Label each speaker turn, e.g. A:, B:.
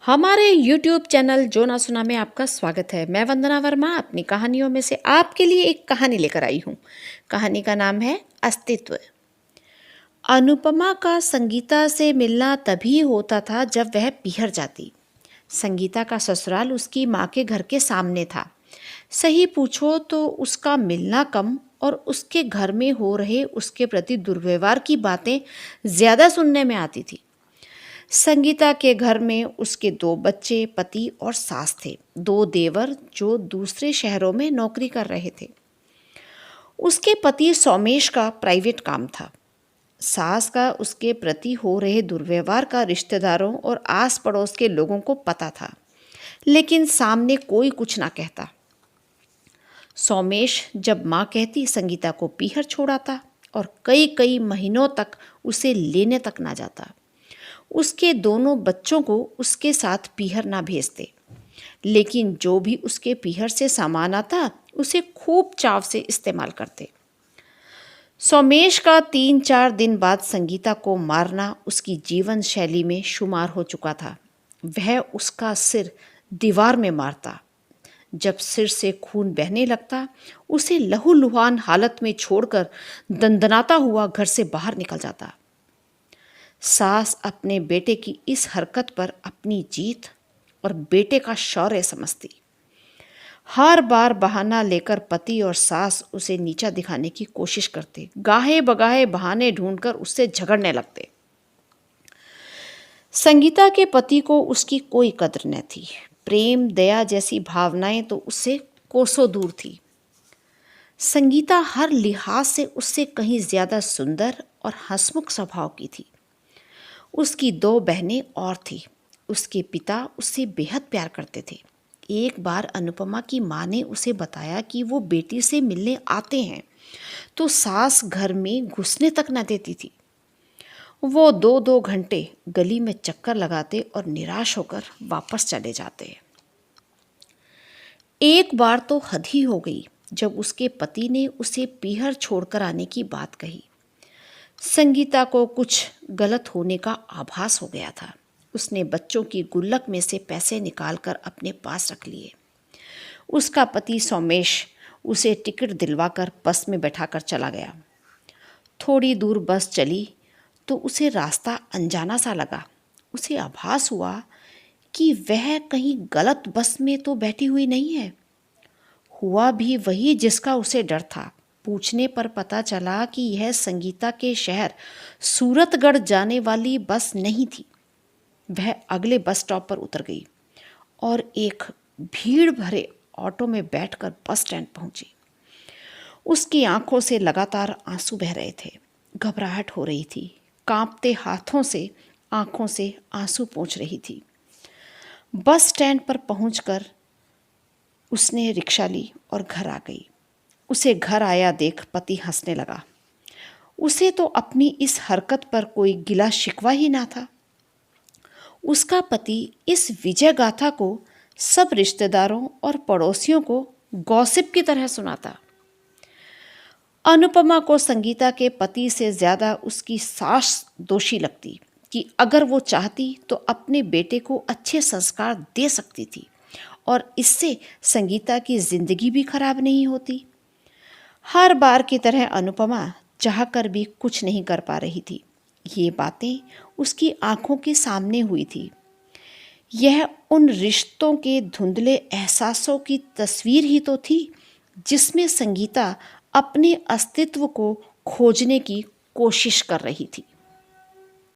A: हमारे YouTube channel जो ना सुना में आपका स्वागत है। मैं वंदना वर्मा अपनी कहानियों में से आपके लिए एक कहानी लेकर आई हूँ। कहानी का नाम है अस्तित्व। अनुपमा का संगीता से मिलना तभी होता था जब वह पीहर जाती। संगीता का ससुराल उसकी माँ के घर के सामने था। सही पूछो तो उसका मिलना कम और उसके घर में हो रहे उसके प्रति दुर्व्यवहार की बातें ज़्यादा सुनने में आती थी। संगीता के घर में उसके 2 बच्चे, पति और सास थे। 2 देवर जो दूसरे शहरों में नौकरी कर रहे थे। उसके पति सोमेश का प्राइवेट काम था। सास का उसके प्रति हो रहे दुर्व्यवहार का रिश्तेदारों और आस पड़ोस के लोगों को पता था, लेकिन सामने कोई कुछ ना कहता। सोमेश जब माँ कहती संगीता को पीहर छोड़ाता और कई कई महीनों तक उसे लेने तक ना जाता। उसके दोनों बच्चों को उसके साथ पीहर ना भेजते, लेकिन जो भी उसके पीहर से सामान आता उसे खूब चाव से इस्तेमाल करते। सोमेश का 3-4 दिन बाद संगीता को मारना उसकी जीवन शैली में शुमार हो चुका था। वह उसका सिर दीवार में मारता। जब सिर से खून बहने लगता, उसे लहूलुहान हालत में छोड़कर दंदनाता हुआ घर से बाहर निकल जाता। सास अपने बेटे की इस हरकत पर अपनी जीत और बेटे का शौर्य समझती। हर बार बहाना लेकर पति और सास उसे नीचा दिखाने की कोशिश करते, गाहे बगाहे बहाने ढूंढकर उससे झगड़ने लगते। संगीता के पति को उसकी कोई कद्र न थी। प्रेम दया जैसी भावनाएं तो उससे कोसों दूर थी। संगीता हर लिहाज से उससे कहीं ज्यादा सुंदर और हंसमुख स्वभाव की थी। उसकी 2 बहनें और थी। उसके पिता उससे बेहद प्यार करते थे। एक बार अनुपमा की माँ ने उसे बताया कि वो बेटी से मिलने आते हैं, तो सास घर में घुसने तक न देती थी। वो 2-2 घंटे गली में चक्कर लगाते और निराश होकर वापस चले जाते। एक बार तो हद ही हो गई जब उसके पति ने उसे पीहर छोड़कर आने की बात कही। संगीता को कुछ गलत होने का आभास हो गया था। उसने बच्चों की गुल्लक में से पैसे निकालकर अपने पास रख लिए। उसका पति सोमेश उसे टिकट दिलवाकर बस में बैठाकर चला गया। थोड़ी दूर बस चली तो उसे रास्ता अनजाना सा लगा। उसे आभास हुआ कि वह कहीं गलत बस में तो बैठी हुई नहीं है। हुआ भी वही जिसका उसे डर था। पूछने पर पता चला कि यह संगीता के शहर सूरतगढ़ जाने वाली बस नहीं थी। वह अगले बस स्टॉप पर उतर गई और एक भीड़ भरे ऑटो में बैठकर बस स्टैंड पहुंची। उसकी आंखों से लगातार आंसू बह रहे थे। घबराहट हो रही थी। कांपते हाथों से आंखों से आंसू पोंछ रही थी। बस स्टैंड पर पहुंचकर उसने रिक्शा ली और घर आ गई। उसे घर आया देख पति हंसने लगा। उसे तो अपनी इस हरकत पर कोई गिला शिकवा ही ना था। उसका पति इस विजय गाथा को सब रिश्तेदारों और पड़ोसियों को गॉसिप की तरह सुनाता। अनुपमा को संगीता के पति से ज्यादा उसकी सास दोषी लगती कि अगर वो चाहती तो अपने बेटे को अच्छे संस्कार दे सकती थी और इससे संगीता की जिंदगी भी खराब नहीं होती। हर बार की तरह अनुपमा चाहकर भी कुछ नहीं कर पा रही थी। ये बातें उसकी आंखों के सामने हुई थी। यह उन रिश्तों के धुंधले एहसासों की तस्वीर ही तो थी जिसमें संगीता अपने अस्तित्व को खोजने की कोशिश कर रही थी।